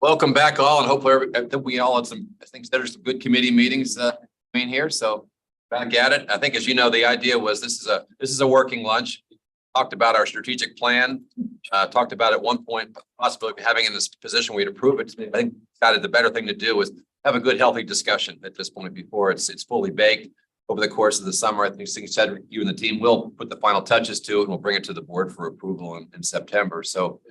Welcome back all, and hopefully I think we all had some, I think there's some good committee meetings in here. So back at it. I think, as you know, the idea was this is a working lunch. Talked about our strategic plan, talked about at one point possibly having in this position, we'd approve it. I think decided the better thing to do is have a good, healthy discussion at this point before it's fully baked over the course of the summer. I think things said you and the team will put the final touches to it, and we'll bring it to the board for approval in September. So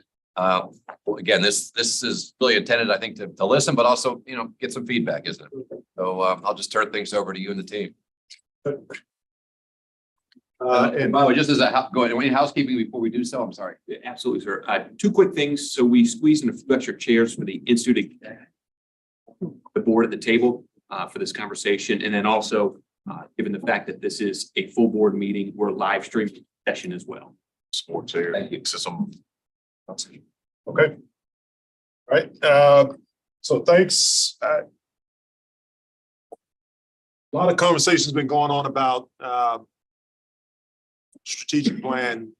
again, this is really intended, I think, to listen, but also, get some feedback, isn't it? So I'll just turn things over to you and the team. And by the way, just as any housekeeping before we do so, I'm sorry. Yeah, absolutely, sir. Two quick things. So we squeezed in a few extra chairs for the institute, the board at the table for this conversation. And then also, given the fact that this is a full board meeting, we're live streaming session as well. Sports here. Thank you. Okay. All right. So thanks. A lot of conversations been going on about strategic plan,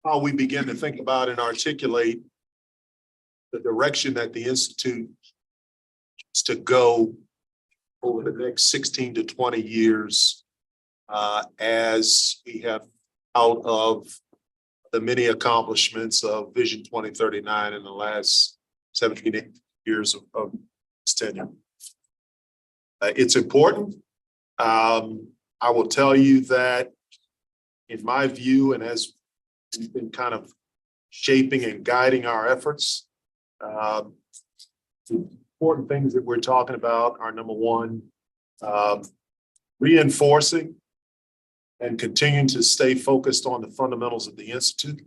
how we begin to think about and articulate the direction that the Institute is to go over the next 16 to 20 years as we have out of the many accomplishments of Vision 2039 in the last 17 years of its tenure. It's important. I will tell you that in my view, and as we've been kind of shaping and guiding our efforts, the important things that we're talking about are, number one, reinforcing and continuing to stay focused on the fundamentals of the Institute,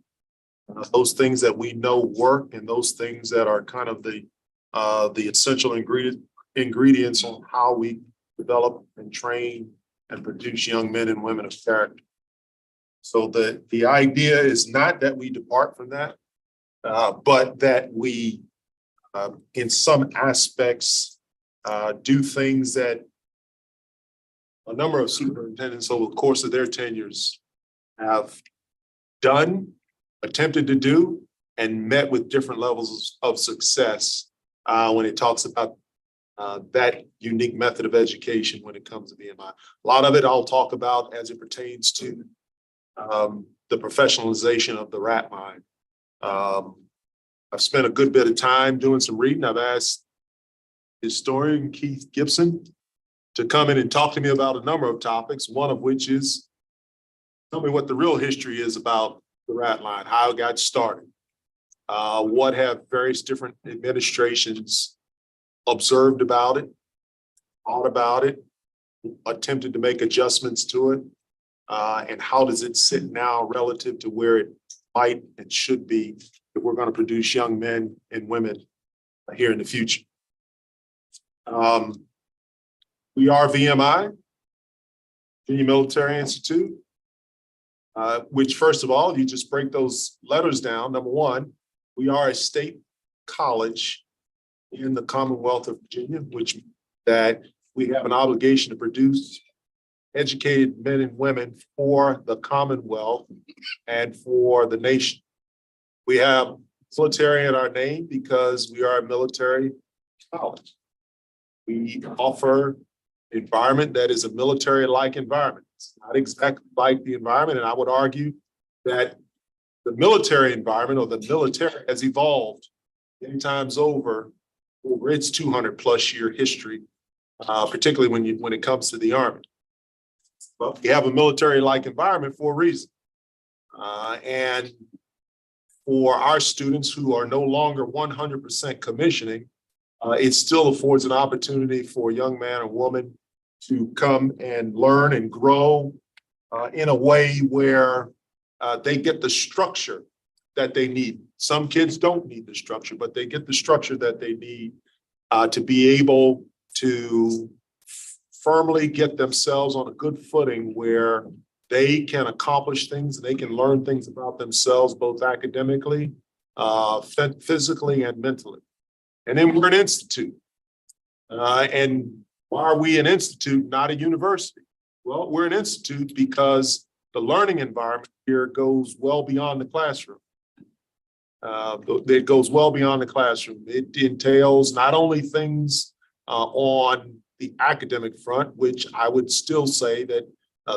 those things that we know work and those things that are kind of the essential ingredients on how we develop and train and produce young men and women of character. So the idea is not that we depart from that, but that we, in some aspects, do things that a number of superintendents over the course of their tenures have done, attempted to do, and met with different levels of success when it talks about that unique method of education when it comes to BMI. A lot of it I'll talk about as it pertains to the professionalization of the rat mind. I've spent a good bit of time doing some reading. I've asked historian Keith Gibson to come in and talk to me about a number of topics, one of which is tell me what the real history is about the rat line, how it got started, what have various different administrations observed about it, thought about it, attempted to make adjustments to it, and how does it sit now relative to where it might and should be if we're going to produce young men and women here in the future. We are VMI, Virginia Military Institute, which first of all, you just break those letters down. Number one, we are a state college in the Commonwealth of Virginia, which means that we have an obligation to produce educated men and women for the Commonwealth and for the nation. We have military in our name because we are a military college. We offer environment that is a military-like environment. It's not exactly like the environment, and I would argue that the military environment or the military has evolved many times over its 200+ year history, particularly when it comes to the Army. Well, we have a military-like environment for a reason. And for our students who are no longer 100% commissioning, it still affords an opportunity for a young man or woman to come and learn and grow in a way where they get the structure that they need. Some kids don't need the structure, but they get the structure that they need to be able to firmly get themselves on a good footing where they can accomplish things, and they can learn things about themselves, both academically, physically, and mentally. And then we're an institute. And why are we an institute, not a university? Well, we're an institute because the learning environment here goes well beyond the classroom. It goes well beyond the classroom. It entails not only things on the academic front, which I would still say that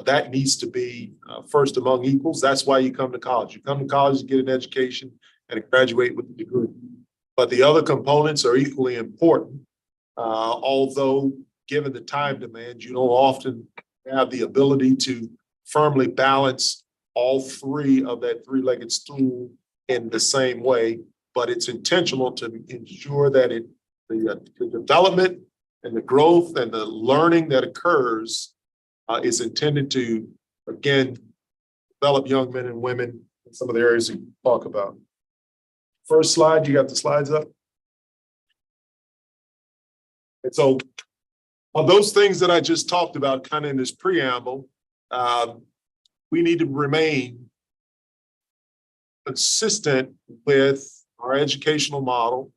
that needs to be first among equals. That's why you come to college. You come to college to get an education and graduate with a degree. But the other components are equally important, although given the time demands, you don't often have the ability to firmly balance all three of that three-legged stool in the same way, but it's intentional to ensure that the development and the growth and the learning that occurs is intended to, again, develop young men and women in some of the areas you talk about. First slide, you got the slides up? And so of those things that I just talked about kind of in this preamble, we need to remain consistent with our educational model.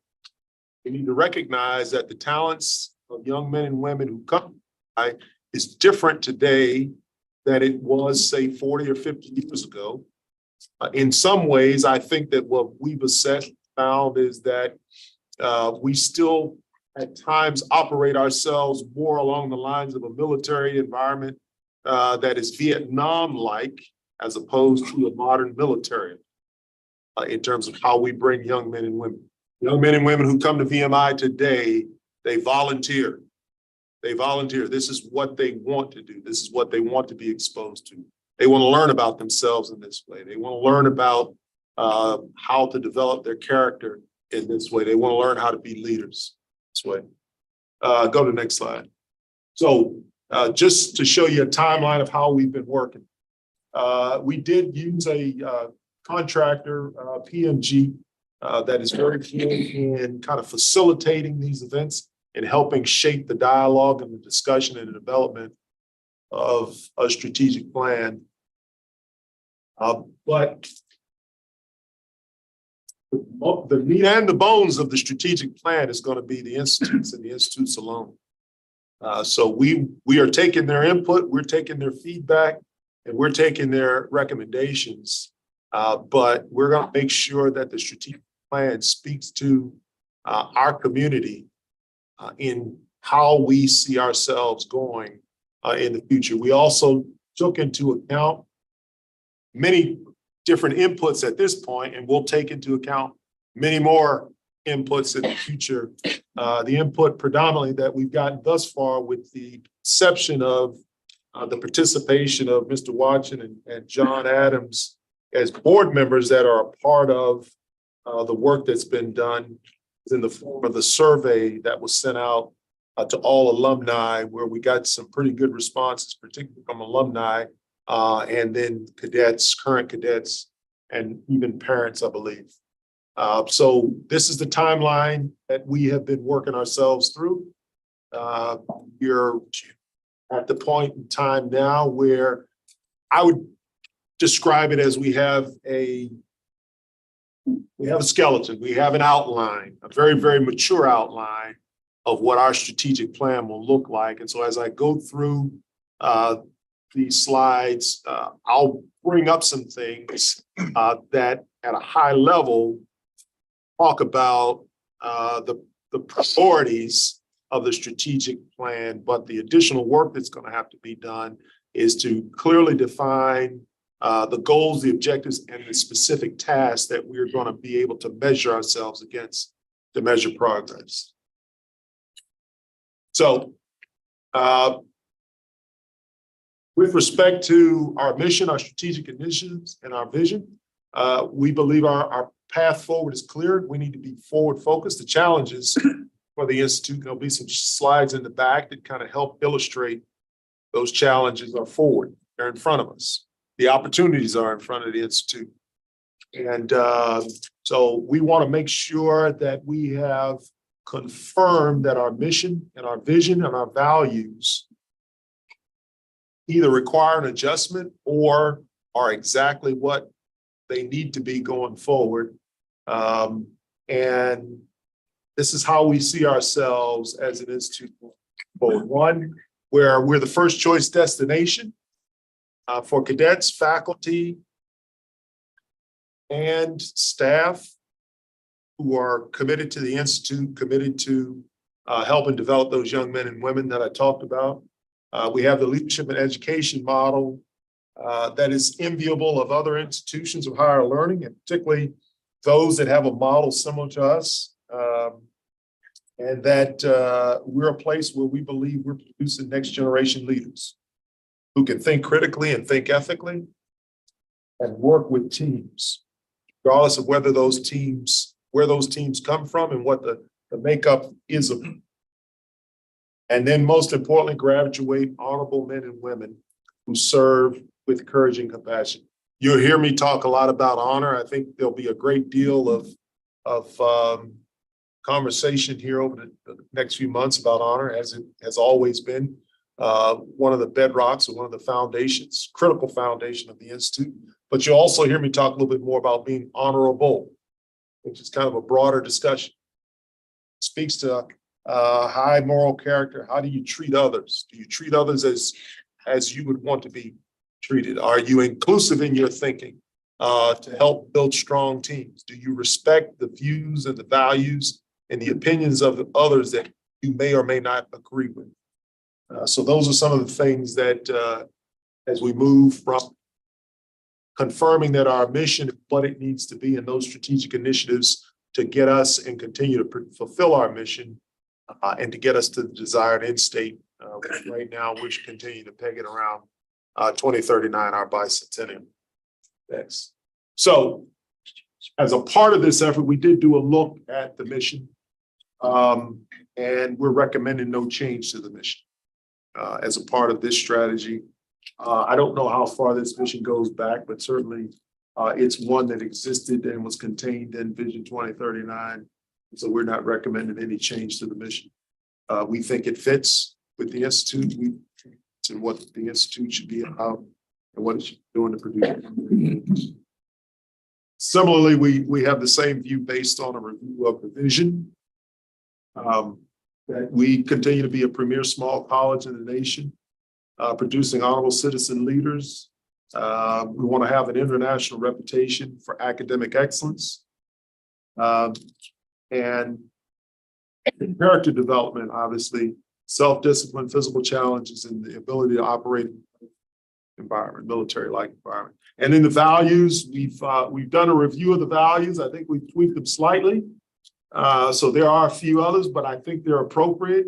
We need to recognize that the talents of young men and women who come is different today than it was, say, 40 or 50 years ago. In some ways, I think that what we've found is that we still at times operate ourselves more along the lines of a military environment that is Vietnam-like as opposed to a modern military in terms of how we bring young men and women. Young men and women who come to VMI today, they volunteer. They volunteer. This is what they want to do. This is what they want to be exposed to. They want to learn about themselves in this way. They want to learn about how to develop their character in this way. They want to learn how to be leaders this way. Go to the next slide. So just to show you a timeline of how we've been working. We did use a contractor, PMG, that is very keen in kind of facilitating these events and helping shape the dialogue and the discussion and the development of a strategic plan. But the meat and the bones of the strategic plan is going to be the institutes and the institutes alone. So we are taking their input, we're taking their feedback, and we're taking their recommendations. But we're going to make sure that the strategic plan speaks to our community in how we see ourselves going in the future. We also took into account many different inputs at this point, and we'll take into account many more inputs in the future. The input predominantly that we've gotten thus far, with the exception of the participation of Mr. Watson and John Adams as board members that are a part of the work that's been done, is in the form of the survey that was sent out to all alumni, where we got some pretty good responses, particularly from alumni and then cadets, current cadets, and even parents, I believe. So this is the timeline that we have been working ourselves through. You're at the point in time now where I would describe it as we have a skeleton, we have an outline, a very, very mature outline of what our strategic plan will look like. And so as I go through these slides, I'll bring up some things that at a high level talk about the priorities of the strategic plan, but the additional work that's going to have to be done is to clearly define the goals, the objectives, and the specific tasks that we're going to be able to measure ourselves against to measure progress. So with respect to our mission, our strategic initiatives, and our vision, we believe our path forward is clear. We need to be forward focused. The challenges for the Institute, there'll be some slides in the back that kind of help illustrate those challenges are forward. They're in front of us. The opportunities are in front of the Institute. And so we want to make sure that we have confirmed that our mission and our vision and our values either require an adjustment or are exactly what they need to be going forward. And this is how we see ourselves as an institute forward. One, where we're the first choice destination for cadets, faculty, and staff who are committed to the Institute, committed to helping develop those young men and women that I talked about. We have the leadership and education model that is enviable of other institutions of higher learning, and particularly those that have a model similar to us. And that we're a place where we believe we're producing next generation leaders who can think critically and think ethically and work with teams, regardless of where those teams come from and what the makeup is of them. And then most importantly, graduate honorable men and women who serve with courage and compassion. You'll hear me talk a lot about honor. I think there'll be a great deal of conversation here over the next few months about honor, as it has always been one of the bedrocks or one of the foundations, critical foundation of the Institute. But you'll also hear me talk a little bit more about being honorable, which is kind of a broader discussion. It speaks to high moral character. How do you treat others? Do you treat others as you would want to be treated? Are you inclusive in your thinking to help build strong teams? Do you respect the views and the values and the opinions of the others that you may or may not agree with? So those are some of the things that as we move from confirming that our mission, what it needs to be in those strategic initiatives to get us and continue to fulfill our mission and to get us to the desired end state. Right now, we should continue to peg it around 2039, our bicentennial. Next. So as a part of this effort, we did do a look at the mission and we're recommending no change to the mission as a part of this strategy. I don't know how far this mission goes back, but certainly it's one that existed and was contained in Vision 2039. So we're not recommending any change to the mission. We think it fits with the Institute and what the Institute should be about and what it should be doing to produce. Similarly, we have the same view based on a review of the vision. That we continue to be a premier small college in the nation, producing honorable citizen leaders. We want to have an international reputation for academic excellence. And character development, obviously, self-discipline, physical challenges, and the ability to operate in an environment, military-like environment. And in the values, we've done a review of the values. I think we've tweaked them slightly. So there are a few others, but I think they're appropriate.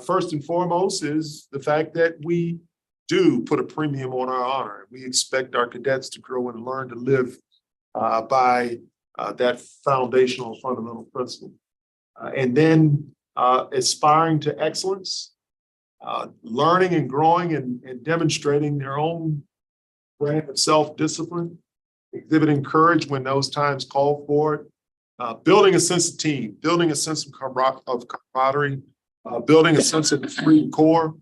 First and foremost is the fact that we do put a premium on our honor. We expect our cadets to grow and learn to live by that foundational fundamental principle. And then aspiring to excellence, learning and growing and demonstrating their own brand of self-discipline, exhibiting courage when those times call for it, building a sense of team, building a sense of camaraderie, building a sense of the free core,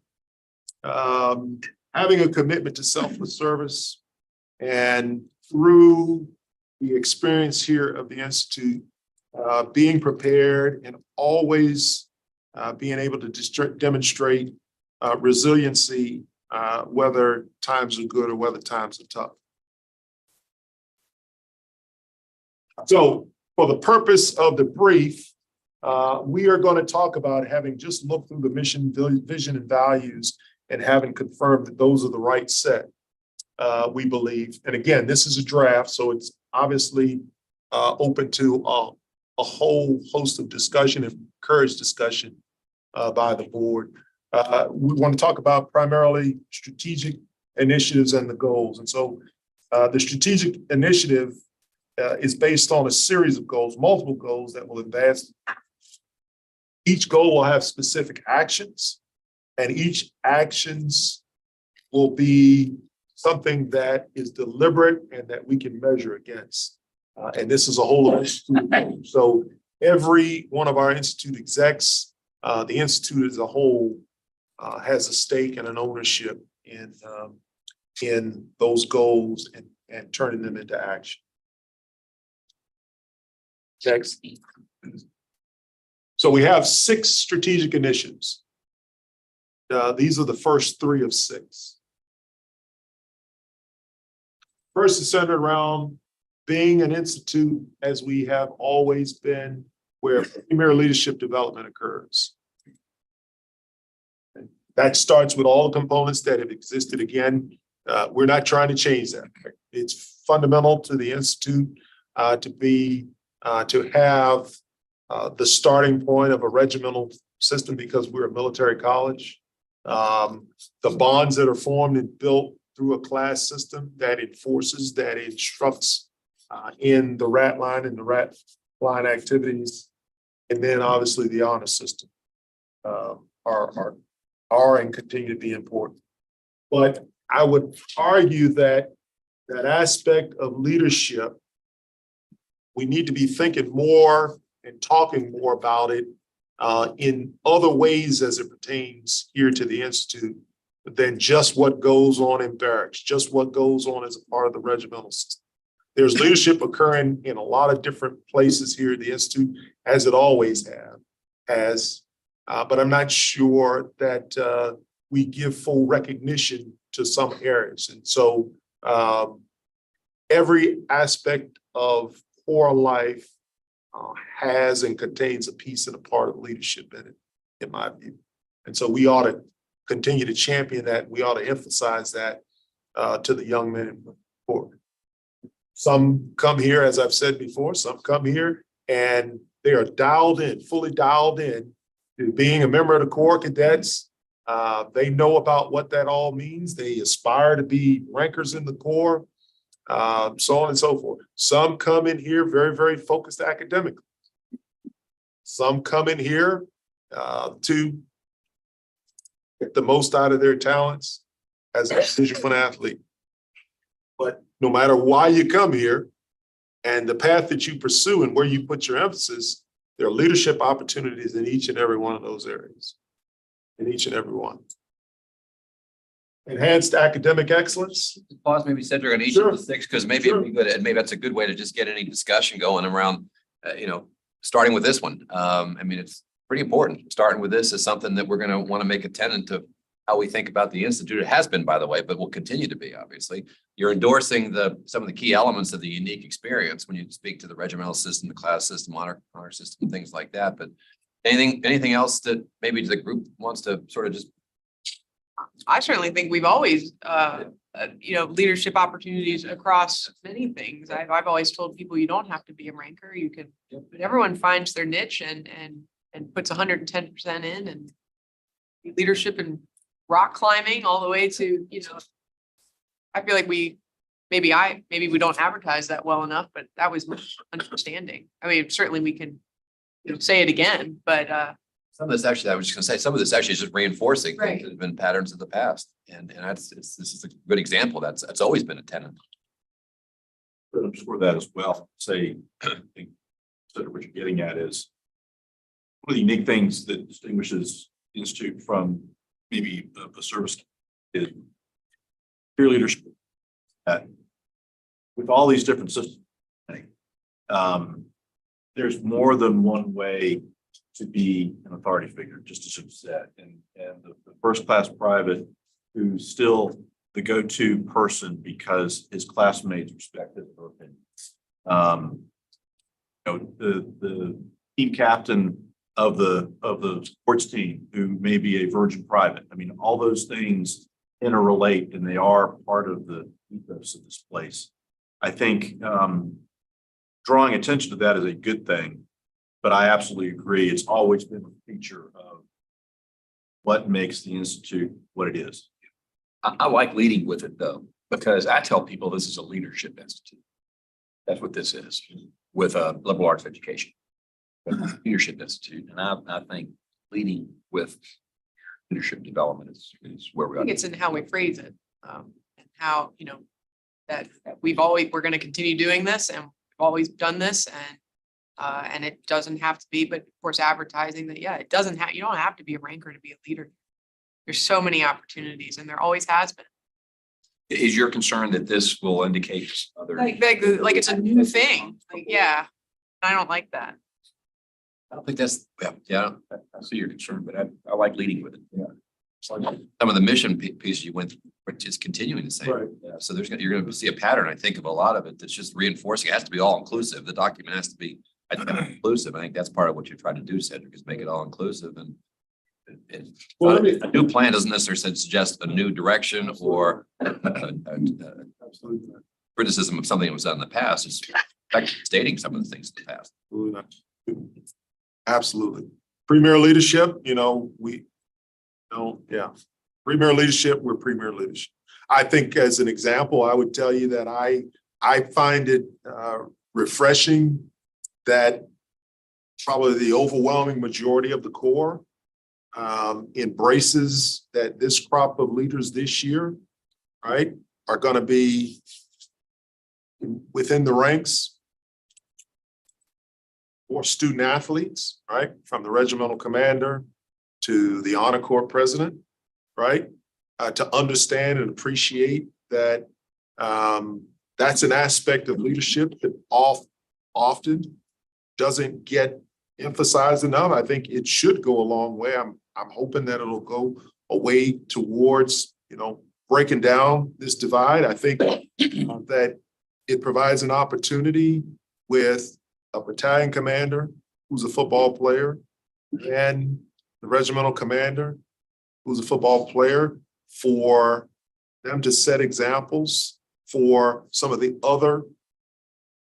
having a commitment to selfless service, and through the experience here of the Institute, being prepared and always being able to demonstrate resiliency, whether times are good or whether times are tough. So for the purpose of the brief, we are going to talk about having just looked through the mission, vision, and values and having confirmed that those are the right set, we believe. And again, this is a draft, so it's obviously open to a whole host of discussion and encouraged discussion by the board. We want to talk about primarily strategic initiatives and the goals. And so the strategic initiative is based on a series of goals, multiple goals that will advance. Each goal will have specific actions, and each actions will be something that is deliberate and that we can measure against. And this is a whole institute. So every one of our institute execs, the institute as a whole has a stake and an ownership in those goals and turning them into action. Next. So we have 6 strategic initiatives. These are the first 3 of 6. First is centered around being an institute as we have always been, where premier leadership development occurs. That starts with all the components that have existed. Again, we're not trying to change that. It's fundamental to the institute to have the starting point of a regimental system because we're a military college. The bonds that are formed and built through a class system that enforces, that instructs in the rat line and the rat line activities, and then obviously the honor system are and continue to be important. But I would argue that that aspect of leadership, we need to be thinking more and talking more about it in other ways as it pertains here to the Institute than just what goes on in barracks, just what goes on as a part of the regimental system. There's leadership occurring in a lot of different places here at the Institute, as it always has. But I'm not sure that we give full recognition to some areas. And so every aspect of core life has and contains a piece and a part of leadership in it, in my view. And so we ought to continue to champion that. We ought to emphasize that to the young men and women. Some come here, as I've said before, some come here and they are dialed in, fully dialed in to being a member of the Corps Cadets. They know about what that all means. They aspire to be rankers in the Corps, so on and so forth. Some come in here very, very focused academically. Some come in here to get the most out of their talents as a Division I athlete. But no matter why you come here and the path that you pursue and where you put your emphasis, there are leadership opportunities in each and every one of those areas, in each and every one. Enhanced academic excellence. Pause, maybe Cedric on each of the six, because maybe it'd be good, and maybe that's a good way to just get any discussion going around, starting with this one. I mean, it's pretty important. Starting with this is something that we're going to want to make a tenet of how we think about the Institute. It has been, by the way, but will continue to be, obviously. You're endorsing some of the key elements of the unique experience when you speak to the regimental system, the class system, honor system, things like that. But anything else that maybe the group wants to sort of just. I certainly think we've always, leadership opportunities across many things. I've always told people you don't have to be a ranker. You can, but everyone finds their niche and puts 110% in, and leadership and rock climbing all the way to, I feel like maybe we don't advertise that well enough, but that was my understanding. I mean, certainly we can, say it again, but some of this actually, I was just gonna say, some of this actually is just reinforcing things Right. that have been patterns of the past. And this is a good example. That's always been a tenet. For that as well, say, I think sort of what you're getting at is one of the unique things that distinguishes the Institute from maybe a service is peer leadership. With all these different systems, there's more than one way to be an authority figure, just as you said, and the first class private who's still the go-to person because his classmates respect his opinion. The team captain of the sports team who may be a virgin private. I mean, all those things interrelate and they are part of the ethos of this place. I think drawing attention to that is a good thing. But I absolutely agree. It's always been a feature of what makes the Institute what it is. I like leading with it though, because I tell people this is a leadership institute. That's what this is with a liberal arts education. Leadership institute. And I think leading with leadership development is where we I are. think it's in how we phrase it, and how, that we're going to continue doing this, and we've always done this, and it doesn't have to be, but of course, advertising that, it doesn't have, you don't have to be a ranker to be a leader. There's so many opportunities, and there always has been. Is your concern that this will indicate other? Like it's a new thing. I don't like that. I don't think that's, yeah. I see your concern, but I like leading with it. Yeah. some of the mission pieces you went, which is continuing the same. Right. Yeah, so you're going to see a pattern, I think, of a lot of it that's just reinforcing. It has to be all inclusive. The document has to be inclusive. I think that's part of what you're trying to do, Cedric, is make it all inclusive and Well, let me- a new plan doesn't necessarily suggest a new direction or Absolutely. criticism of something that was done in the past. It's in fact stating some of the things in the past. Absolutely. Premier leadership, yeah. Premier leadership, we're premier leadership. I think as an example, I would tell you that I find it refreshing that probably the overwhelming majority of the core embraces that this crop of leaders this year, right, are going to be within the ranks for student athletes, right, from the regimental commander to the honor corps president, right, to understand and appreciate that that's an aspect of leadership that often doesn't get emphasized enough. I think it should go a long way. I'm hoping that it'll go a way towards, breaking down this divide. I think that it provides an opportunity with a battalion commander who's a football player and the regimental commander who's a football player for them to set examples for some of the other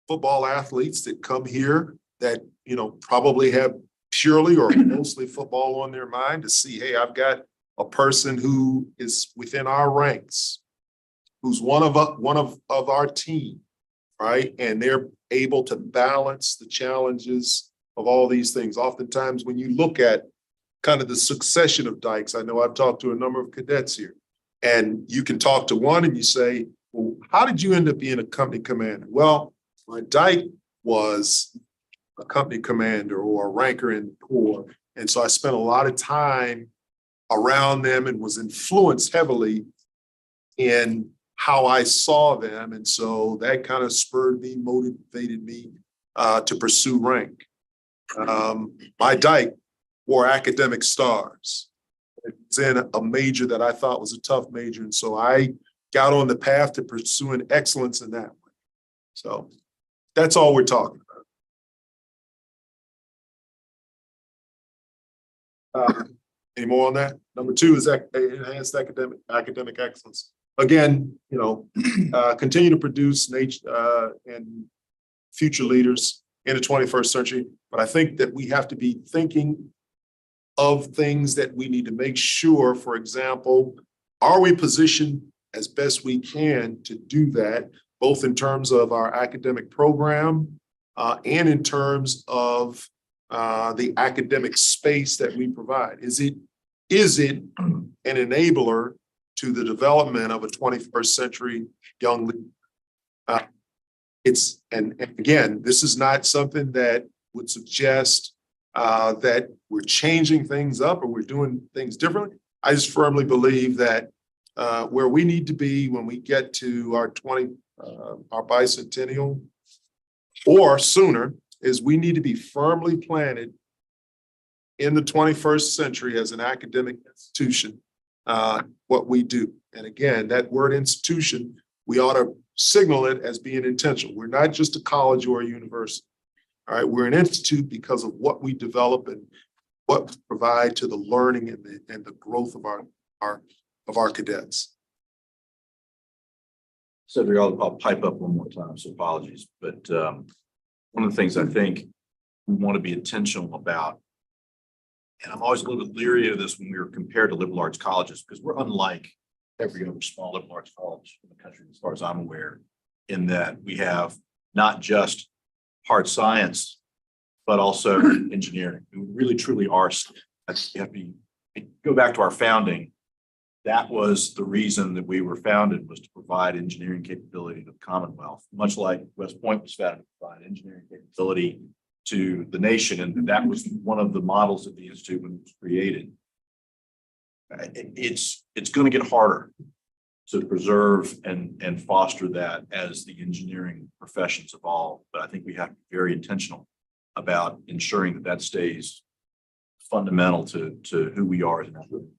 football athletes that come here that, probably have purely or mostly football on their mind, to see, hey, I've got a person who is within our ranks, who's one of our team, right? And they're able to balance the challenges of all these things. Oftentimes, when you look at kind of the succession of dikes, I know I've talked to a number of cadets here, and you can talk to one and you say, well, how did you end up being a company commander? Well, my dike was a company commander or a ranker in the Corps. And so I spent a lot of time around them and was influenced heavily in how I saw them. And so that kind of spurred me, motivated me to pursue rank. My dike wore academic stars. It was in a major that I thought was a tough major. And so I got on the path to pursuing excellence in that way. So that's all we're talking about. Any more on that? Number 2 is enhanced academic excellence. Again, continue to produce and future leaders in the 21st century. But I think that we have to be thinking of things that we need to make sure, for example, are we positioned as best we can to do that, both in terms of our academic program and in terms of the academic space that we provide. Is it an enabler to the development of a 21st century young leader? And again, this is not something that would suggest that we're changing things up or we're doing things differently. I just firmly believe that where we need to be when we get to our bicentennial or sooner is we need to be firmly planted in the 21st century as an academic institution, what we do. And again, that word institution, we ought to signal it as being intentional. We're not just a college or a university. All right, we're an institute because of what we develop and what we provide to the learning and the growth of our cadets. Cedric, I'll pipe up one more time, so apologies. But one of the things I think we want to be intentional about, and I'm always a little bit leery of this when we were compared to liberal arts colleges, because we're unlike every other small liberal arts college in the country, as far as I'm aware, in that we have not just hard science, but also engineering. We really, truly are. You have to go back to our founding. That was the reason that we were founded, was to provide engineering capability to the Commonwealth, much like West Point was founded to provide engineering capability to the nation. And that was one of the models of the Institute when it was created. It's going to get harder to preserve and foster that as the engineering professions evolve. But I think we have to be very intentional about ensuring that that stays fundamental to who we are as an institution.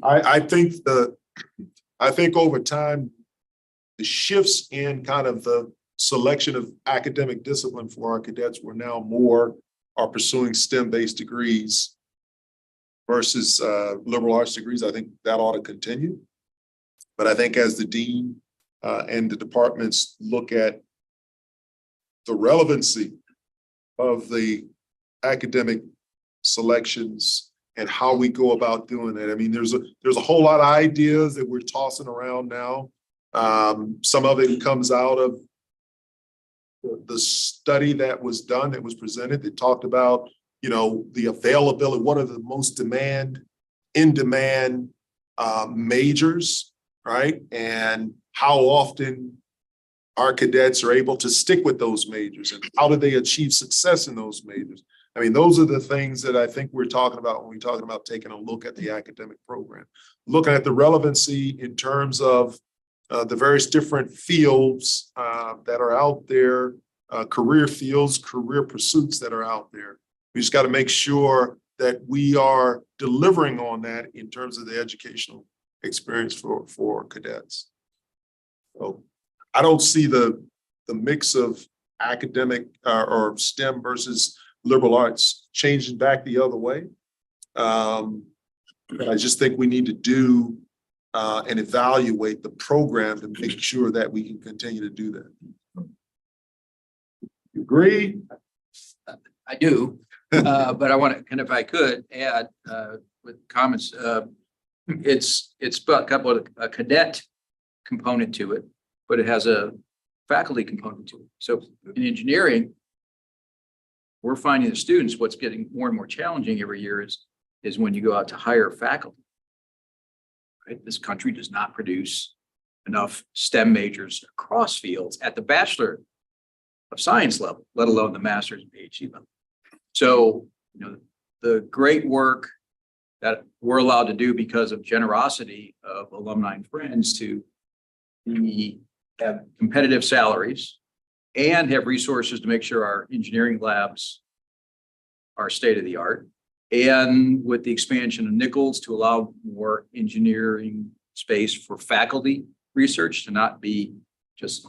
I think over time, the shifts in kind of the selection of academic discipline for our cadets were now more are pursuing STEM-based degrees versus liberal arts degrees. I think that ought to continue. But I think as the dean and the departments look at the relevancy of the academic selections and how we go about doing it. I mean, there's a whole lot of ideas that we're tossing around now. Some of it comes out of the study that was done, that was presented, that talked about, you know, the availability, what are the most in demand majors, right? And how often our cadets are able to stick with those majors and how do they achieve success in those majors? I mean, those are the things that I think we're talking about when we're talking about taking a look at the academic program. Looking at the relevancy in terms of the various different fields that are out there, career fields, career pursuits that are out there. We just got to make sure that we are delivering on that in terms of the educational experience for cadets. So I don't see the mix of academic or STEM versus liberal arts changing back the other way. I just think we need to do and evaluate the program to make sure that we can continue to do that. You agree? I do, but I want to, and if I could add with comments, it's got a couple of a cadet component to it, but it has a faculty component to it. So in engineering, we're finding the students, what's getting more and more challenging every year is when you go out to hire faculty. Right? This country does not produce enough STEM majors across fields at the Bachelor of Science level, let alone the master's and PhD level. So, you know, the great work that we're allowed to do because of generosity of alumni and friends to have competitive salaries and have resources to make sure our engineering labs are state of the art. And with the expansion of Nichols to allow more engineering space for faculty research to not be just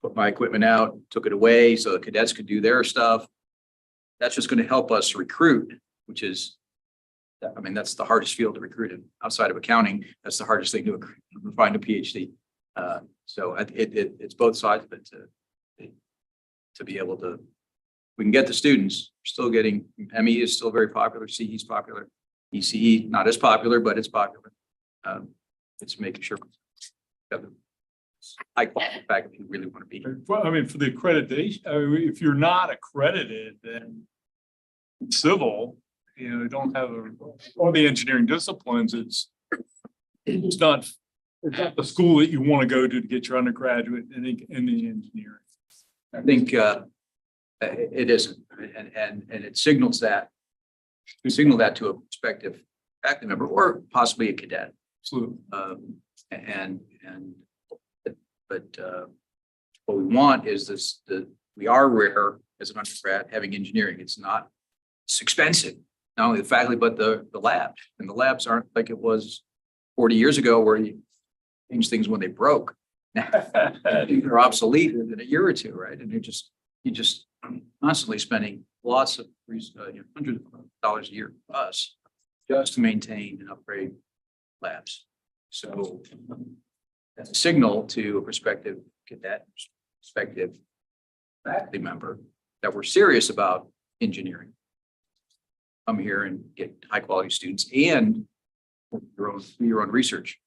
put my equipment out, took it away so the cadets could do their stuff. That's just going to help us recruit, which is, I mean, that's the hardest field to recruit in outside of accounting. That's the hardest thing to find a PhD. So it's both sides of it to be able to, we can get the students, we're still getting, ME is still very popular, CE is popular, ECE, not as popular, but it's popular. It's making sure high quality faculty who really want to be here. Well, I mean, for the accreditation, if you're not accredited, then civil, you know, don't have all the engineering disciplines. It's not the school that you want to go to get your undergraduate in the engineering. I think it isn't, and it signals that. We signal that to a prospective faculty member or possibly a cadet. Absolutely. But what we want is this: we are rare as an undergrad having engineering. It's expensive. Not only the faculty, but the lab. And the labs aren't like it was 40 years ago where you change things when they broke. They're obsolete in a year or two, right? And you're just constantly spending lots of hundreds of dollars a year for us just to maintain and upgrade labs. So that's a signal to a prospective cadet, prospective faculty member that we're serious about engineering. Come here and get high quality students and do your own research.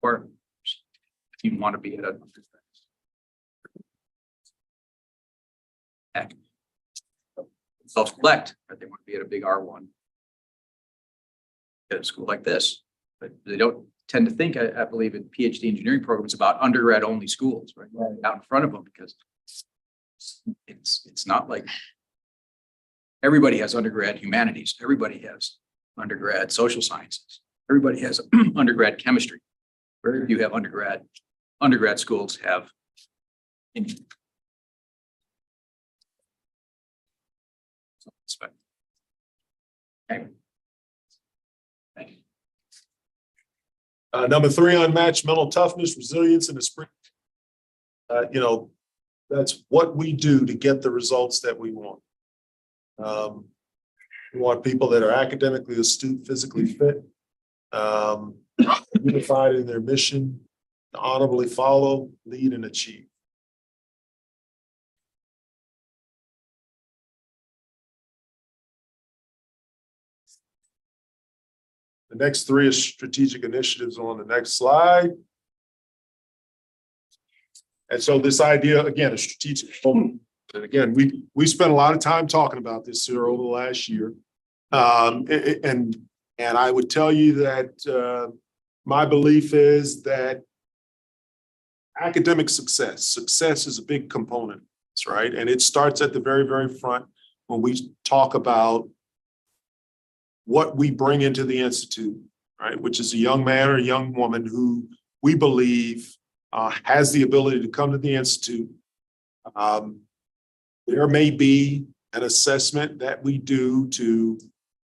Or if you want to be at a self-select, right? They want to be at a big R1 at a school like this, but they don't tend to think, I believe, in PhD engineering programs about undergrad only schools, right? Out in front of them, because it's not like everybody has undergrad humanities. Everybody has undergrad social sciences. Everybody has undergrad chemistry. Where you have undergrad schools have. Anyway. Number three, unmatched mental toughness, resilience, and the spirit. That's what we do to get the results that we want. We want people that are academically astute, physically fit, unified in their mission, to honorably follow, lead, and achieve. The next three is strategic initiatives on the next slide. And so this idea, again, is strategic. And again, we spent a lot of time talking about this here over the last year. And I would tell you that my belief is that academic success is a big component, right? And it starts at the very, very front when we talk about what we bring into the Institute, right? Which is a young man or a young woman who we believe has the ability to come to the Institute. There may be an assessment that we do to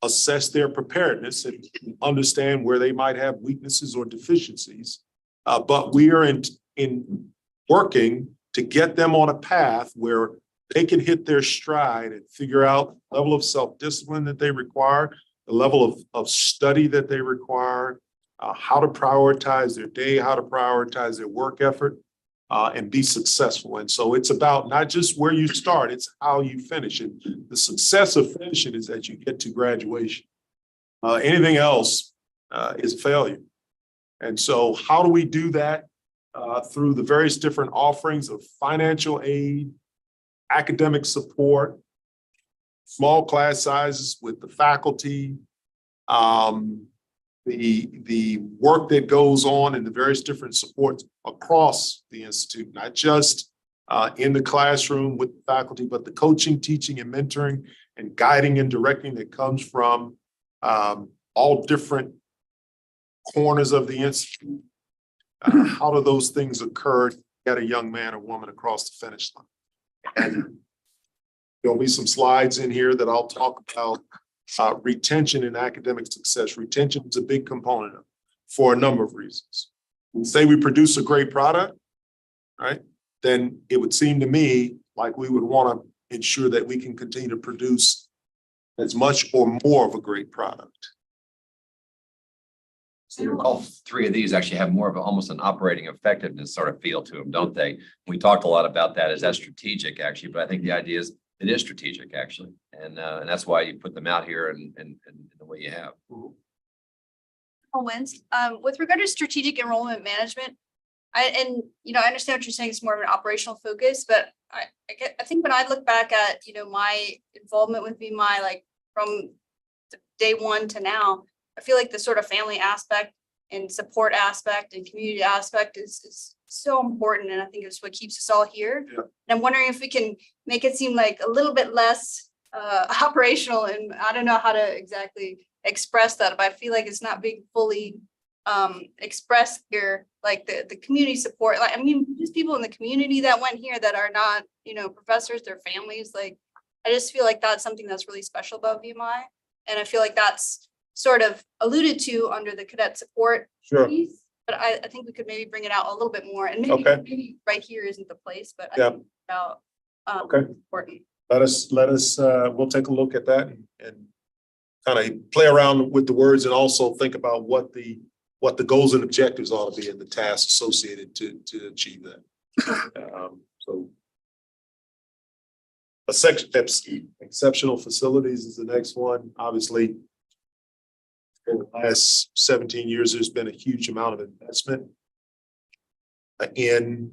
assess their preparedness and understand where they might have weaknesses or deficiencies. But we are in working to get them on a path where they can hit their stride and figure out the level of self-discipline that they require, the level of study that they require, how to prioritize their day, how to prioritize their work effort, and be successful. And so it's about not just where you start, it's how you finish. And the success of finishing is that you get to graduation. Anything else is a failure. And so how do we do that? Through the various different offerings of financial aid, academic support, small class sizes with the faculty, the work that goes on in the various different supports across the Institute, not just in the classroom with the faculty, but the coaching, teaching, and mentoring and guiding and directing that comes from all different corners of the Institute. How do those things occur to get a young man or woman across the finish line? And there'll be some slides in here that I'll talk about retention and academic success. Retention is a big component of it for a number of reasons. Say we produce a great product, right? Then it would seem to me like we would want to ensure that we can continue to produce as much or more of a great product. All three of these actually have more of almost an operating effectiveness sort of feel to them, don't they? We talked a lot about that. Is that strategic actually? But I think the idea is it is strategic actually. And that's why you put them out here and the way you have. Wins. With regard to strategic enrollment management, I understand what you're saying is more of an operational focus, but I think when I look back at, my involvement with VMI, like from day one to now, I feel like the sort of family aspect and support aspect and community aspect is so important. And I think it's what keeps us all here. Yeah. And I'm wondering if we can make it seem like a little bit less operational. And I don't know how to exactly express that, but I feel like it's not being fully expressed here, like the community support. Like, I mean, just people in the community that went here that are not, professors, their families. Like, I just feel like that's something that's really special about VMI. And I feel like that's sort of alluded to under the cadet support piece, but I think we could maybe bring it out a little bit more, and maybe right here isn't the place, but I think about important. Let us we'll take a look at that and kind of play around with the words and also think about what the goals and objectives ought to be and the tasks associated to achieve that. So exceptional facilities is the next one. Obviously, in the last 17 years, there's been a huge amount of investment in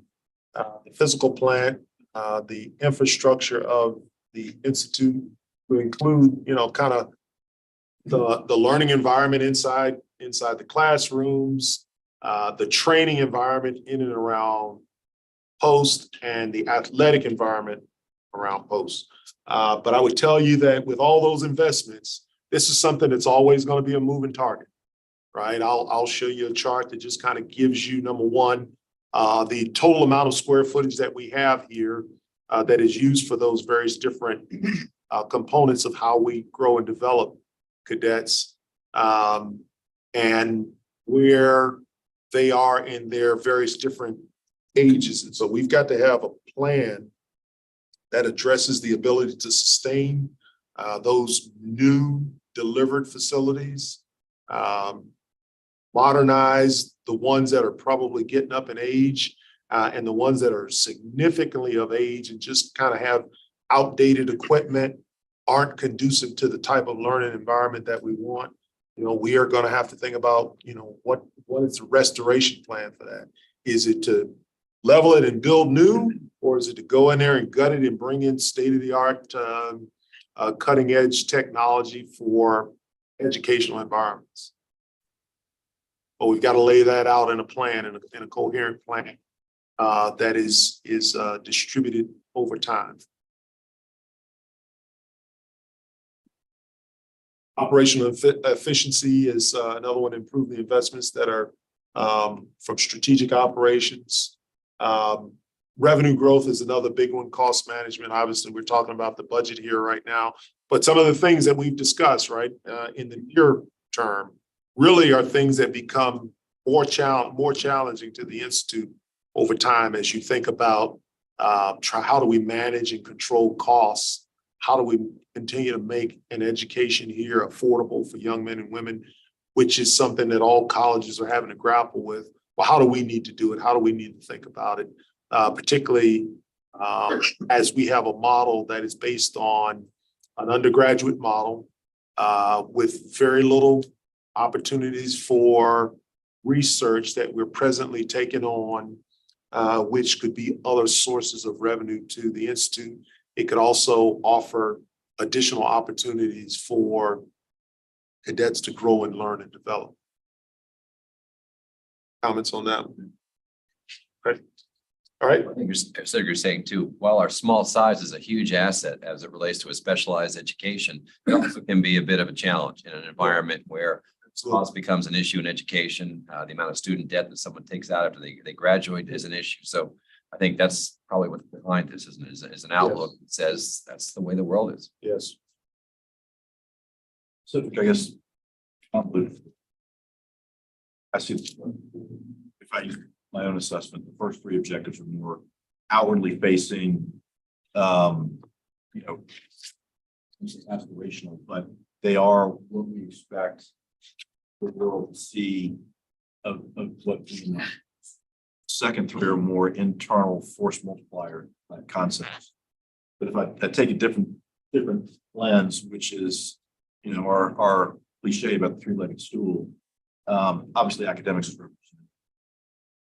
the physical plant, the infrastructure of the Institute, to include, kind of the learning environment inside the classrooms, the training environment in and around post, and the athletic environment around post. But I would tell you that with all those investments, this is something that's always going to be a moving target, right? I'll show you a chart that just kind of gives you, number one, the total amount of square footage that we have here that is used for those various different components of how we grow and develop cadets. And we're they are in their various different ages. And so we've got to have a plan that addresses the ability to sustain those new delivered facilities, modernize the ones that are probably getting up in age, and the ones that are significantly of age and just kind of have outdated equipment, aren't conducive to the type of learning environment that we want. You know, we are going to have to think about, you know, what is the restoration plan for that? Is it to level it and build new, or is it to go in there and gut it and bring in state-of-the-art cutting edge technology for educational environments? But we've got to lay that out in a plan, in a coherent plan that is distributed over time. Operational efficiency is another one. Improve the investments that are from strategic operations. Revenue growth is another big one. Cost management. Obviously, we're talking about the budget here right now, but some of the things that we've discussed, right, in the near term, really are things that become more challenging to the Institute over time as you think about how do we manage and control costs? How do we continue to make an education here affordable for young men and women, which is something that all colleges are having to grapple with. Well, how do we need to do it? How do we need to think about it? Particularly as we have a model that is based on an undergraduate model with very little opportunities for research that we're presently taking on, which could be other sources of revenue to the Institute. It could also offer additional opportunities for cadets to grow and learn and develop. Comments on that? Okay. All right. I think you're saying too, while our small size is a huge asset as it relates to a specialized education, it also can be a bit of a challenge in an environment where cost becomes an issue in education. The amount of student debt that someone takes out after they graduate is an issue. So I think that's probably what's behind this, isn't it? Is an outlook that says that's the way the world is. Yes. So I guess I see, if I use my own assessment, the first three objectives are more outwardly facing, you know, this is aspirational, but they are what we expect the world to see of what we want. Second three are more internal force multiplier concepts. But if I take a different lens, which is, you know, our cliche about the three-legged stool, obviously academics is represented.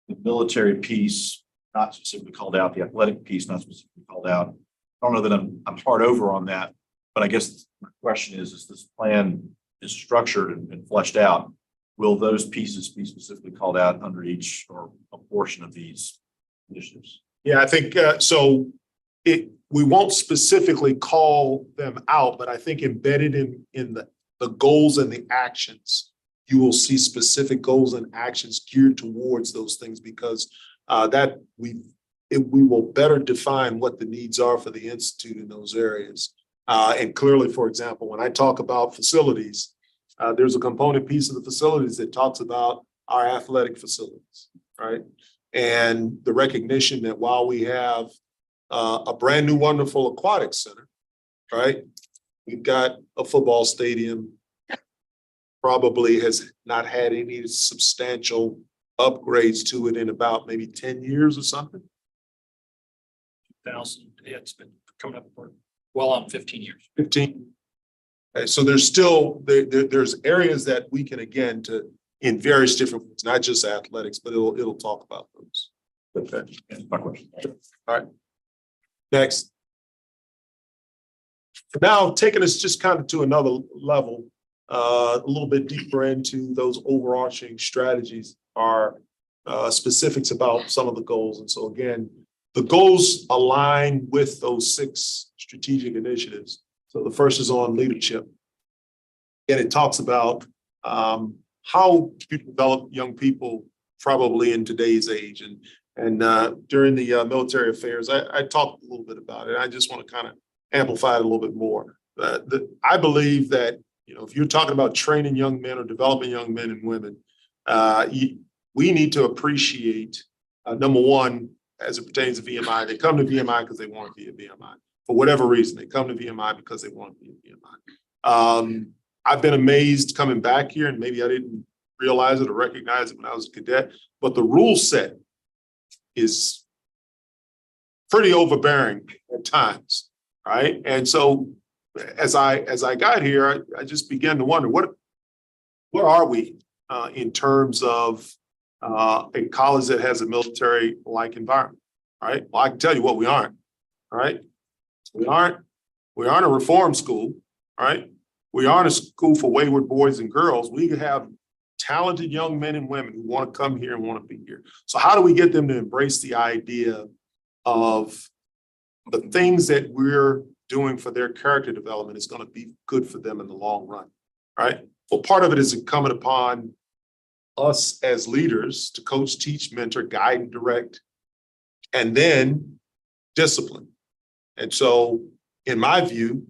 The military piece, not specifically called out, the athletic piece, not specifically called out. I don't know that I'm hard over on that, but I guess my question is this plan is structured and fleshed out, will those pieces be specifically called out under each or a portion of these initiatives? Yeah, I think so. We won't specifically call them out, but I think embedded in the goals and the actions, you will see specific goals and actions geared towards those things, because that we will better define what the needs are for the Institute in those areas. And clearly, for example, when I talk about facilities, there's a component piece of the facilities that talks about our athletic facilities, right? And the recognition that while we have a brand new, wonderful aquatic center, right? We've got a football stadium, probably has not had any substantial upgrades to it in about maybe 10 years or something. 2000, it's been coming up for well on 15 years. 15. Okay, so there's still, there's areas that we can, again, in various different, not just athletics, but it'll talk about those. Okay. That's my question. All right. Next. Now, taking us just kind of to another level, a little bit deeper into those overarching strategies are specifics about some of the goals. And so again, the goals align with those 6 strategic initiatives. So the first is on leadership. And it talks about how you develop young people probably in today's age. And during the military affairs, I talked a little bit about it. I just want to kind of amplify it a little bit more. I believe that, you know, if you're talking about training young men or developing young men and women, we need to appreciate, number one, as it pertains to VMI, they come to VMI because they want to be a VMI. For whatever reason, they come to VMI because they want to be a VMI. I've been amazed coming back here, and maybe I didn't realize it or recognize it when I was a cadet, but the rule set is pretty overbearing at times, right? And so as I got here, I just began to wonder, what are we in terms of a college that has a military-like environment, right? Well, I can tell you what we aren't, all right? We aren't a reform school, right? We aren't a school for wayward boys and girls. We have talented young men and women who want to come here and want to be here. So how do we get them to embrace the idea of the things that we're doing for their character development is going to be good for them in the long run, right? Well, part of it is incumbent upon us as leaders to coach, teach, mentor, guide, and direct, and then discipline. And so, in my view,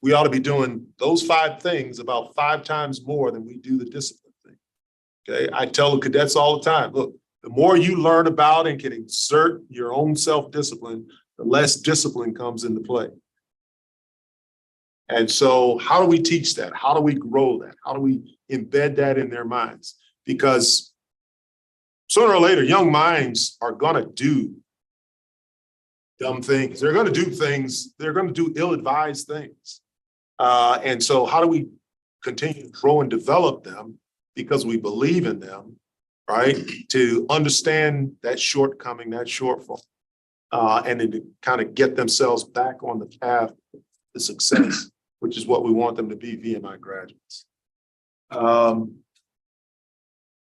we ought to be doing those 5 things about 5 times more than we do the discipline thing. Okay, I tell the cadets all the time, look, the more you learn about and can exert your own self-discipline, the less discipline comes into play. And so how do we teach that? How do we grow that? How do we embed that in their minds? Because sooner or later, young minds are going to do dumb things. They're going to do things. They're going to do ill-advised things. And so how do we continue to grow and develop them because we believe in them, right? To understand that shortcoming, that shortfall, and then to kind of get themselves back on the path to success, which is what we want them to be, VMI graduates.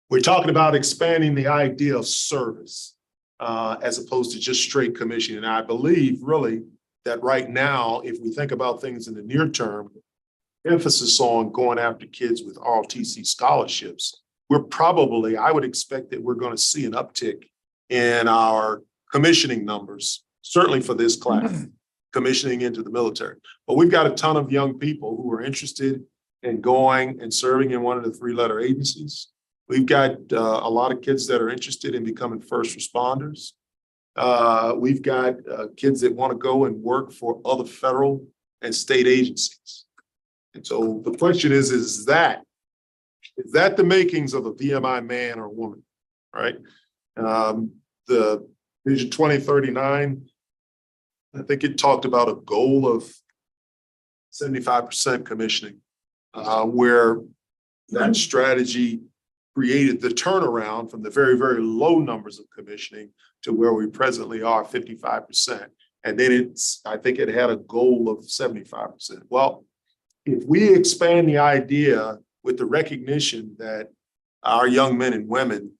We're talking about expanding the idea of service as opposed to just straight commission. And I believe really that right now, if we think about things in the near term, emphasis on going after kids with ROTC scholarships, I would expect that we're going to see an uptick in our commissioning numbers, certainly for this class, commissioning into the military. But we've got a ton of young people who are interested in going and serving in one of the 3-letter agencies. We've got a lot of kids that are interested in becoming first responders. We've got kids that want to go and work for other federal and state agencies. And so the question is that the makings of a VMI man or woman, right? The Vision 2039, I think it talked about a goal of 75% commissioning, where that strategy created the turnaround from the very, very low numbers of commissioning to where we presently are, 55%. And then I think it had a goal of 75%. Well, if we expand the idea with the recognition that our young men and women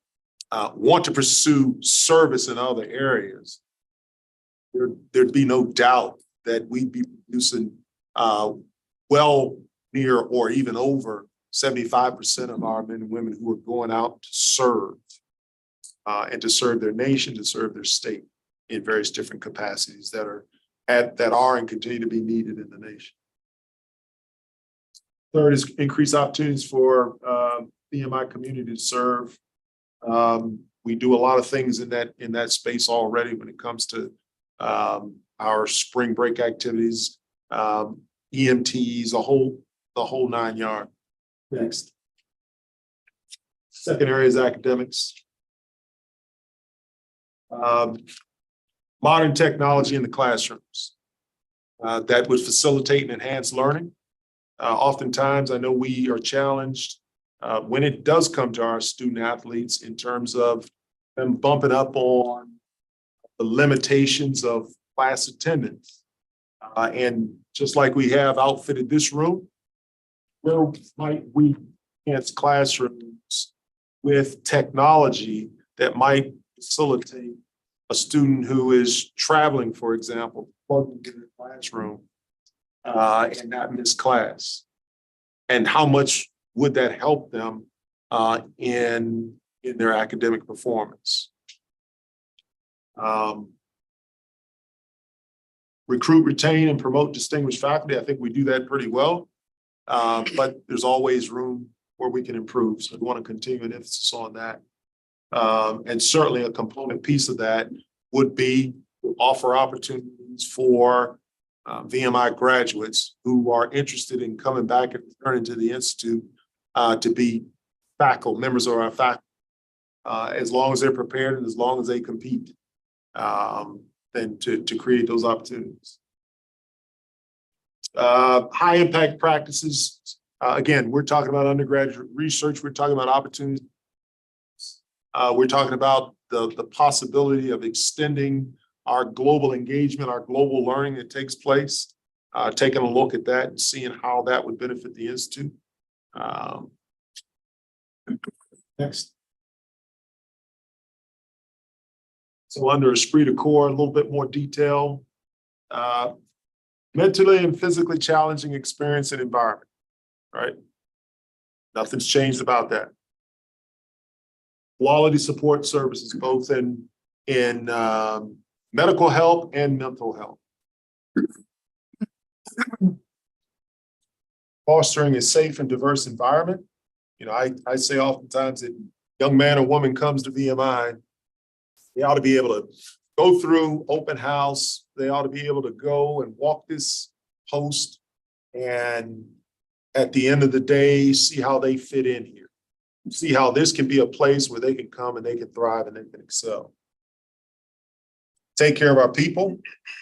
want to pursue service in other areas, there'd be no doubt that we'd be producing well near or even over 75% of our men and women who are going out to serve and to serve their nation, to serve their state in various different capacities that are and continue to be needed in the nation. Third is increase opportunities for VMI community to serve. We do a lot of things in that space already when it comes to our spring break activities, EMTs, the whole 9 yards. Next. Second area is academics. Modern technology in the classrooms that would facilitate and enhance learning. Oftentimes, I know we are challenged when it does come to our student athletes in terms of them bumping up on the limitations of class attendance. And just like we have outfitted this room, where might we enhance classrooms with technology that might facilitate a student who is traveling, for example, plugging into the classroom and not miss class? And how much would that help them in their academic performance? Recruit, retain, and promote distinguished faculty. I think we do that pretty well, but there's always room where we can improve. So we want to continue an emphasis on that. And certainly a component piece of that would be to offer opportunities for VMI graduates who are interested in coming back and returning to the Institute to be faculty, members of our faculty, as long as they're prepared and as long as they compete, and to create those opportunities. High impact practices. Again, we're talking about undergraduate research. We're talking about opportunities. We're talking about the possibility of extending our global engagement, our global learning that takes place, taking a look at that and seeing how that would benefit the Institute. Next. So under esprit de corps, a little bit more detail. Mentally and physically challenging experience and environment, right? Nothing's changed about that. Quality support services, both in medical health and mental health. Fostering a safe and diverse environment. You know, I say oftentimes that young man or woman comes to VMI, they ought to be able to go through open house. They ought to be able to go and walk this post and at the end of the day, see how they fit in here. See how this can be a place where they can come and they can thrive and they can excel. Take care of our people.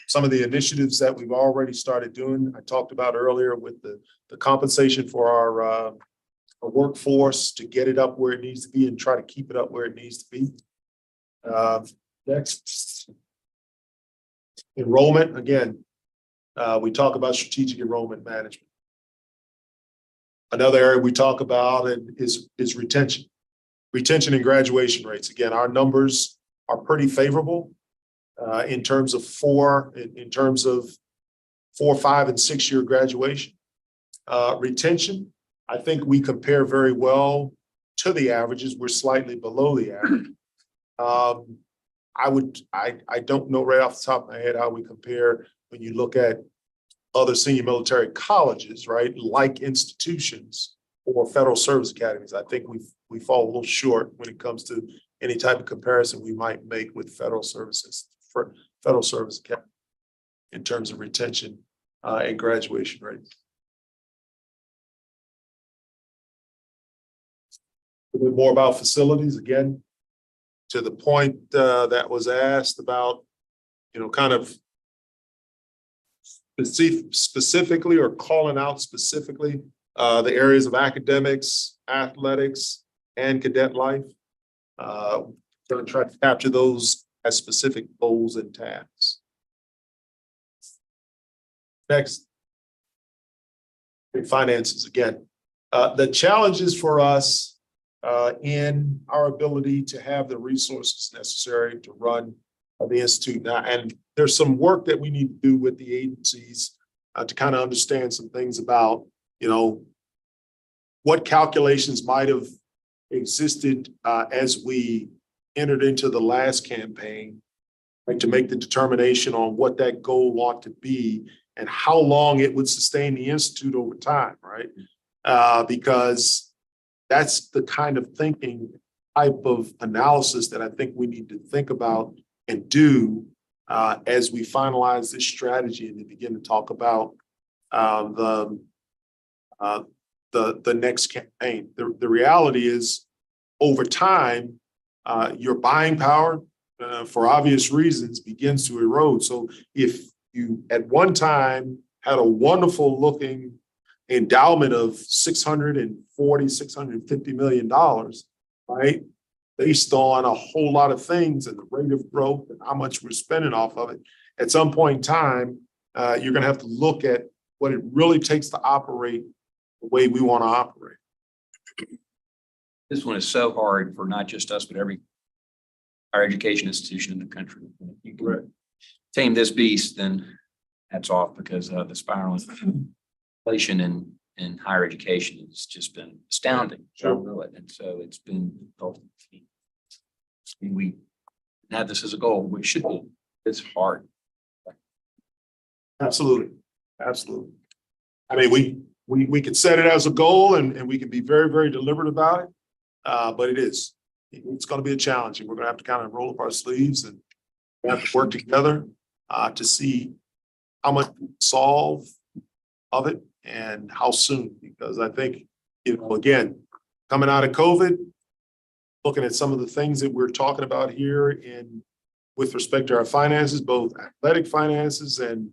Some of the initiatives that we've already started doing, I talked about earlier with the compensation for our workforce to get it up where it needs to be and try to keep it up where it needs to be. Next. Enrollment, again, we talk about strategic enrollment management. Another area we talk about is retention. Retention and graduation rates. Again, our numbers are pretty favorable in terms of 4, 5, and 6 year graduation. Retention, I think we compare very well to the averages. We're slightly below the average. I don't know right off the top of my head how we compare when you look at other senior military colleges, right? Like institutions or federal service academies. I think we fall a little short when it comes to any type of comparison we might make with federal services for federal service academy in terms of retention and graduation rates. A bit more about facilities, again, to the point that was asked about, you know, kind of specifically or calling out specifically the areas of academics, athletics, and cadet life. Going to try to capture those as specific goals and tasks. Next, finances again. The challenges for us in our ability to have the resources necessary to run the Institute now. And there's some work that we need to do with the agencies to kind of understand some things about, you know, what calculations might have existed as we entered into the last campaign, right, to make the determination on what that goal ought to be and how long it would sustain the Institute over time, right? Because that's the kind of thinking type of analysis that I think we need to think about and do as we finalize this strategy and begin to talk about the next campaign. The reality is, over time, your buying power, for obvious reasons, begins to erode. So if you at one time had a wonderful looking endowment of $650 million, right? Based on a whole lot of things and the rate of growth and how much we're spending off of it. At some point in time, you're going to have to look at what it really takes to operate the way we want to operate. This one is so hard for not just us, but our education institution in the country. If you can tame this beast, then hats off, because the spiral inflation in higher education has just been astounding. Sure. And so it's been, we have this as a goal, which should be, it's hard. Absolutely. Absolutely. I mean, we could set it as a goal and we can be very, very deliberate about it. But it is it's gonna be a challenge, and we're gonna have to kind of roll up our sleeves and we have to work together to see how much we solve of it and how soon, because I think, again, coming out of COVID, looking at some of the things that we're talking about here in with respect to our finances, both athletic finances and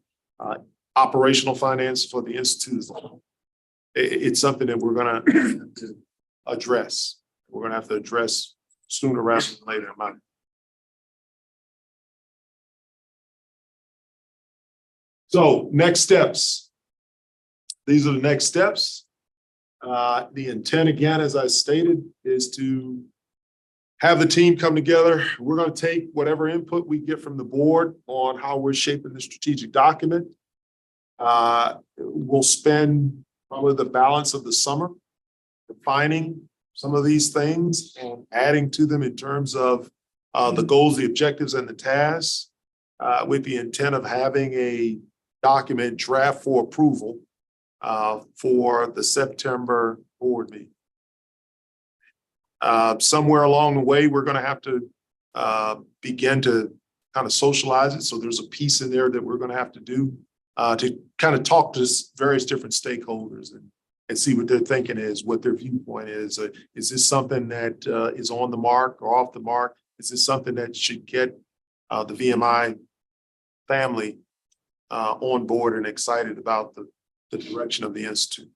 operational finance for the institute as a whole. It's something that we're gonna have to address. We're gonna have to address sooner rather than later, in my opinion. So next steps. These are the next steps. The intent, again, as I stated, is to have the team come together. We're going to take whatever input we get from the board on how we're shaping the strategic document. We'll spend probably the balance of the summer defining some of these things and adding to them in terms of the goals, the objectives, and the tasks, with the intent of having a document draft for approval for the September board meeting. Somewhere along the way, we're going to have to begin to kind of socialize it. So there's a piece in there that we're going to have to do to kind of talk to various different stakeholders and see what their thinking is, what their viewpoint is. Is this something that is on the mark or off the mark? Is this something that should get the VMI family on board and excited about the direction of the institute?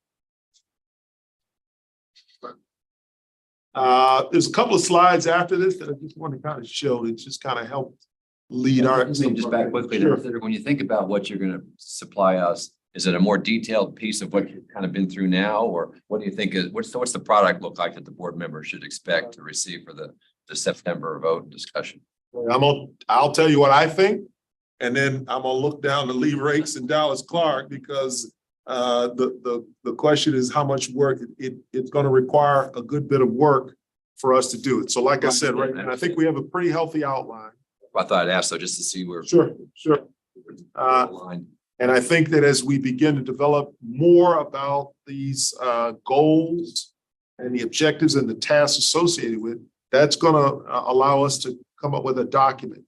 There's a couple of slides after this that I just want to kind of show. It just kind of helped lead our. Just back quickly, Sure. when you think about what you're gonna supply us, is it a more detailed piece of what you've kind of been through now? Or what do you think is, what's the product look like that the board members should expect to receive for the September vote and discussion? I'll tell you what I think, and then I'm gonna look down to Lee Rakes and Dallas Clark, because the question is how much work it's going to require. A good bit of work for us to do it. So like I said, right, and I think we have a pretty healthy outline. I thought I'd ask though, just to see where. Sure. Aligned. And I think that as we begin to develop more about these goals and the objectives and the tasks associated with, that's going to allow us to come up with a document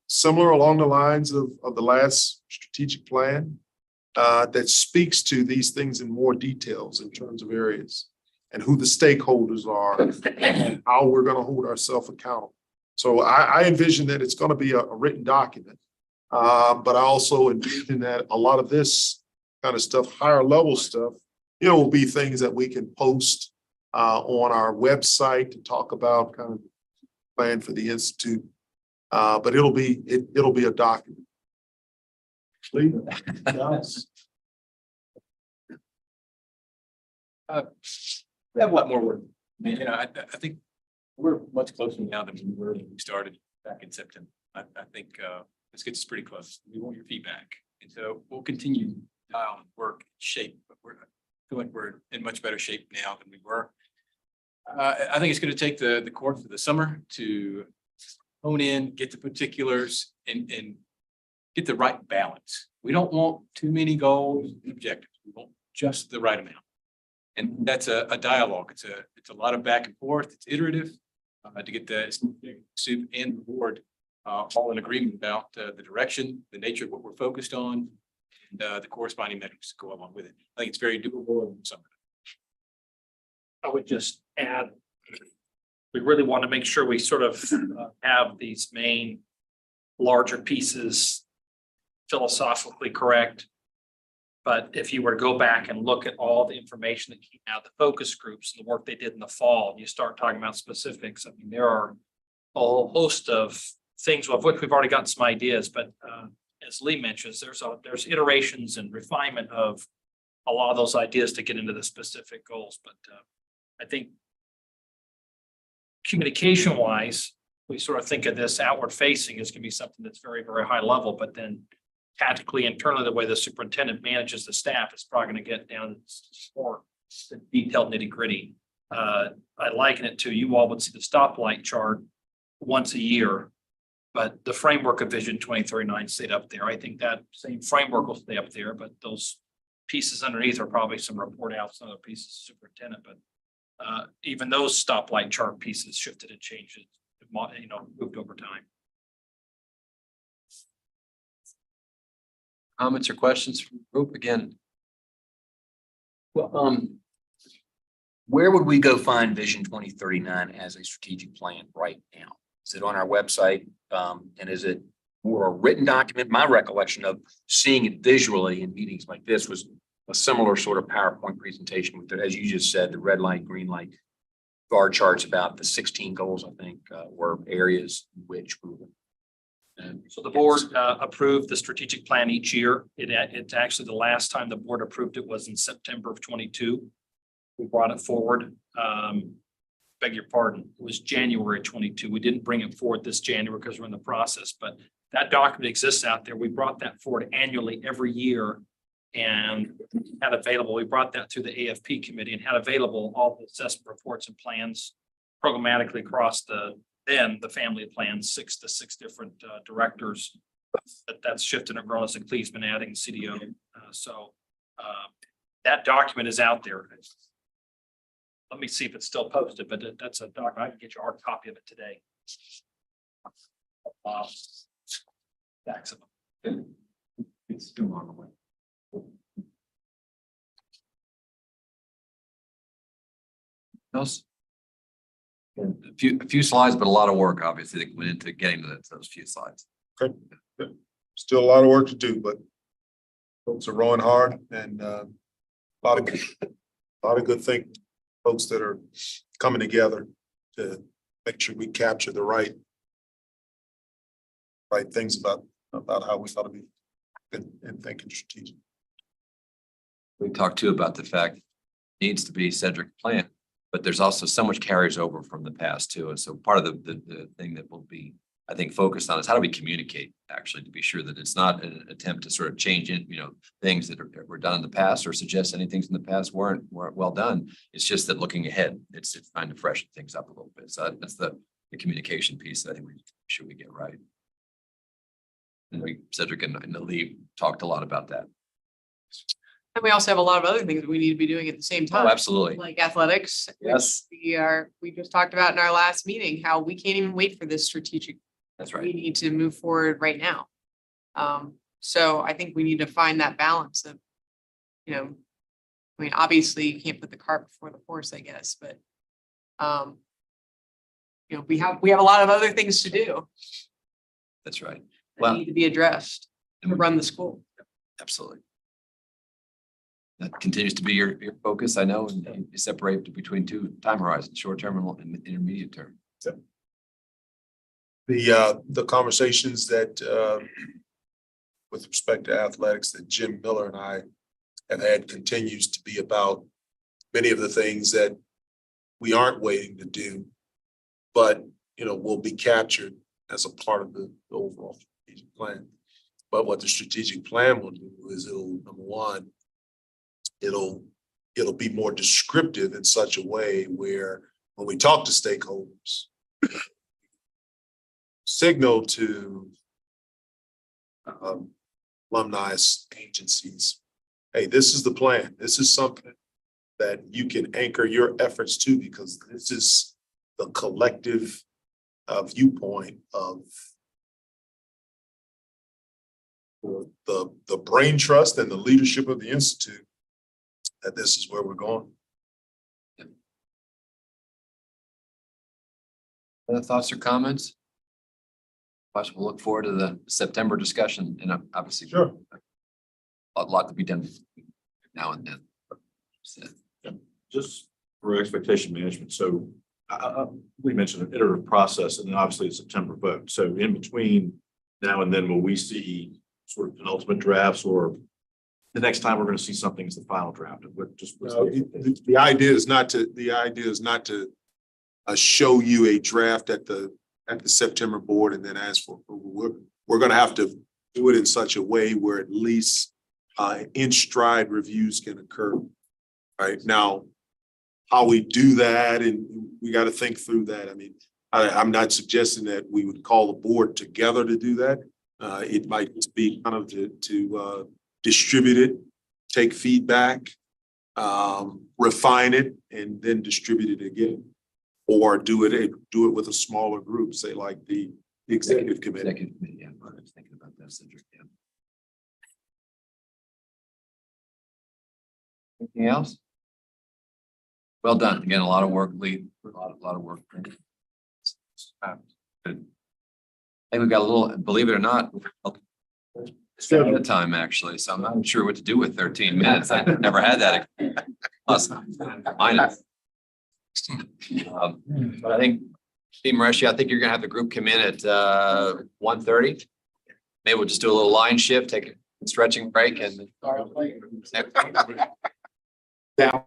similar along the lines of the last strategic plan, that speaks to these things in more details in terms of areas and who the stakeholders are and how we're going to hold ourselves accountable. So I envision that it's going to be a written document, but I also envision that a lot of this kind of stuff, higher level stuff, will be things that we can post on our website to talk about kind of plan for the institute. But it'll be a document. Lee? We have a lot more work. I think we're much closer now than we were when we started back in September. I think this gets us pretty close. We want your feedback. And so we'll continue to dial and work, shape, but I feel like we're in much better shape now than we were. I think it's going to take the course of the summer to hone in, get the particulars, and get the right balance. We don't want too many goals and objectives. We want just the right amount. And that's a dialogue. It's a lot of back and forth. It's iterative to get the soup and the board all in agreement about the direction, the nature of what we're focused on, and the corresponding metrics to go along with it. I think it's very doable in some. I would just add, we really want to make sure we sort of have these main larger pieces philosophically correct. But if you were to go back and look at all the information that came out of the focus groups and the work they did in the fall, and you start talking about specifics, I mean, there are a whole host of things of which we've already gotten some ideas, but as Lee mentions, there's iterations and refinement of a lot of those ideas to get into the specific goals. But I think communication wise, we sort of think of this outward facing as going to be something that's very, very high level, but then tactically, internally, the way the superintendent manages the staff is probably going to get down to more detailed nitty gritty. I liken it to, you all would see the stoplight chart once a year, but the framework of Vision 2039 stayed up there. I think that same framework will stay up there, but those pieces underneath are probably some report outs and other pieces of superintendent. But even those stoplight chart pieces shifted and changed, moved over time. Comments or questions from the group again? Well, where would we go find Vision 2039 as a strategic plan right now? Is it on our website? And is it more a written document? My recollection of seeing it visually in meetings like this was a similar sort of PowerPoint presentation with, as you just said, the red light, green light bar charts about the 16 goals, I think, were areas in which we were. So the board approved the strategic plan each year. It's actually the last time the board approved it was in September of 22. We brought it forward. Beg your pardon, it was January 22. We didn't bring it forward this January because we're in the process, but that document exists out there. We brought that forward annually every year and had available. We brought that to the AFP committee and had available all the assessment reports and plans programmatically across the family of plans, six different directors. That's shifted and grown us, and Cleve's been adding CDO. That document is out there. Let me see if it's still posted, but that's a doc. I can get you a hard copy of it today. Backs of them. It's still on the way. Else? A few slides, but a lot of work, obviously, that went into getting to those few slides. Okay. Still a lot of work to do, but folks are rowing hard and a lot of good things. Folks that are coming together to make sure we capture the right things about how we ought to be and thinking strategic. We talked too about the fact it needs to be Cedric plan, but there's also so much carries over from the past too. And so part of the thing that will be, I think, focused on is how do we communicate actually to be sure that it's not an attempt to sort of change it, things that were done in the past or suggest any things in the past weren't well done. It's just that looking ahead, it's trying to freshen things up a little bit. So that's the communication piece that I think we should get right. And Cedric and Lee talked a lot about that. And we also have a lot of other things that we need to be doing at the same Oh, time. absolutely. Like athletics. which Yes. We just talked about in our last meeting, how we can't even wait for this strategic. That's We right. need to move forward right now. So I think we need to find that balance of, obviously you can't put the cart before the horse, I guess, but we have a lot of other things to do That's right. that Well, need to be addressed to run the school. absolutely. That continues to be your focus, I know, and you separate between two time horizons, short term and intermediate term. The conversations that with respect to athletics that Jim Miller and I have had continues to be about many of the things that we aren't waiting to do, but will be captured as a part of the overall strategic plan. But what the strategic plan will do is number one, it'll be more descriptive in such a way where when we talk to stakeholders, signal to alumni agencies, hey, this is the plan. This is something that you can anchor your efforts to because this is the collective viewpoint of the brain trust and the leadership of the Institute that this is where we're going. Other thoughts or comments? We'll look forward to the September discussion and obviously. Sure. A lot to be done now and then. So, Just for expectation management. So we mentioned an iterative process and then obviously a September vote. So in between now and then, will we see sort of penultimate drafts or the next time we're going to see something as the final draft? The idea is not to show you a draft at the September board and then ask for approval. We're going to have to do it in such a way where at least in stride reviews can occur. Right now, how we do that, and we got to think through that. I mean, I'm not suggesting that we would call the board together to do that. It might be kind of to distribute it, take feedback, refine it and then distribute it again. Or do it with a smaller group, say like the executive committee. Executive committee, yeah, I was thinking about that, Cedric, yeah. Anything else? Well done. Again, a lot of work, Lee, a lot of work. Good. I think we got a little, believe it or not, the time actually, so I'm not sure what to do with 13 minutes. I've never had that. Plus, minus. But I think, Steve Mareshi, I think you're gonna have the group come in at 1:30. Maybe we'll just do a little line shift, take a stretching break and. Down.